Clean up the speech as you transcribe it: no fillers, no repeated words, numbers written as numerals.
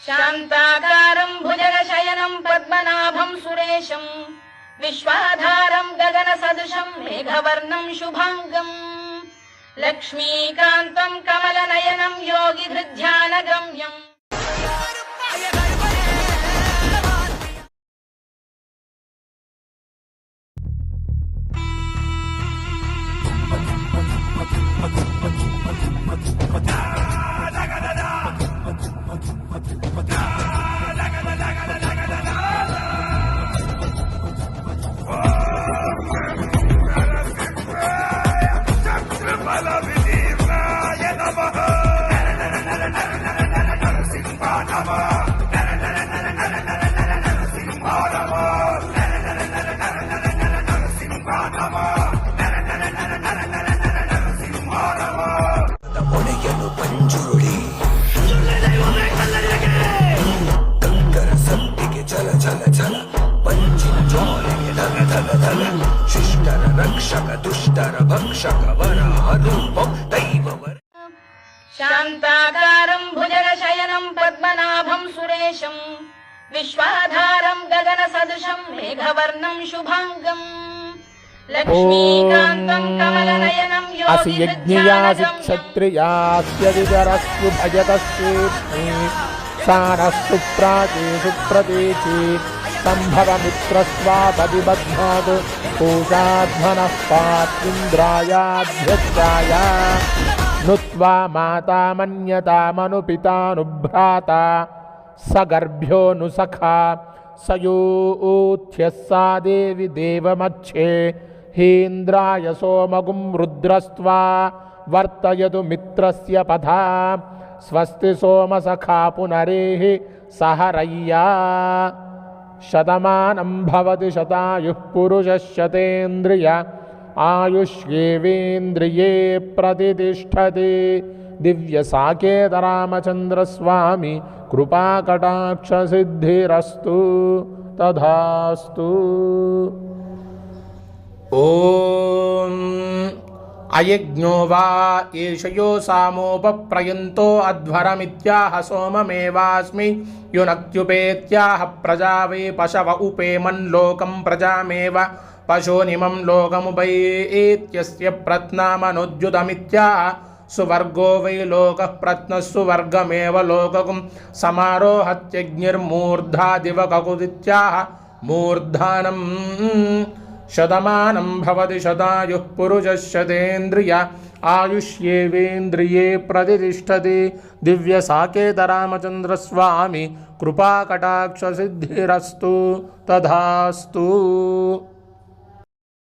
శాంతాకారం భుజగశయనం పద్మనాభం సురేశం విశ్వాధారం గగన సదృశం మేఘవర్ణం శుభాంగం లక్ష్మీకాంతం కమలనయనం యోగి ధ్యాన గమ్యం. శిష్టర రక్షక దుష్టర భక్షక వరాహ రూపం దైవవర. శాంతాకారం భుజగశయనం పద్మనాభం సురేశం విశ్వాధారం గగన సదృశం మేఘవర్ణం శుభాంగం లక్ష్మీకాంతం కమలనయనం యోగి యజ్ఞయాసి క్షత్రియాస్య విదరస్సు భజతస్యేష్మి సారస్సు ప్రాచేషు ప్రతీచి సంభవమిత్రస్వాపదిబధ్నాత్ పూషాధ్వనః పాత్రింద్రాయాధ్యక్షాయ నుత్వా మాతామన్యతామనుపితానుభ్రాతా సగర్భ్యోను సఖా సయోత్యః సా దేవి దేవమచ్చే హేంద్రాయ సోమగుం రుద్రస్త్వా వర్తయతు మిత్రస్య పథా స్వస్తి సోమసఖా పునరేః సహరయ్యా. శతమానం భవతి శతాయుః పురుషः శతేంద్రియ ఆయుష్యేవేంద్రియే ప్రతిష్టతి. దివ్య సాకేత రామచంద్రస్వామి కృపాకటాక్షసిద్ధిరస్తు తథాస్తు. ఓం అయజ్ఞో వా ఏషయో సామోపప్రయంతో అధ్వరమిత్యాహ సోమమేవాస్మి యునక్త్యుపేత్యాహ ప్రజా వే పశవ ఉపేమన్ లోకం ప్రజామేవ పశోనిమం లోకముపైత్యస్య ప్రత్నామనుద్యుతమిత్యాహ సువర్గో వై లోకః ప్రత్నః సువర్గమేవ లోకకుం సమారోహత్యగ్నిర్మూర్ధా దివకకుదిత్యాహ మూర్ధానం. శతమానం భవతి శతాయుః పురుషः శతేంద్రియ ఆయుష్యేవేంద్రియే ప్రతిష్టతి. దివ్య సాకేత రామచంద్రస్వామి కృపాకటాక్షసిద్ధిరస్తు తథాస్తు.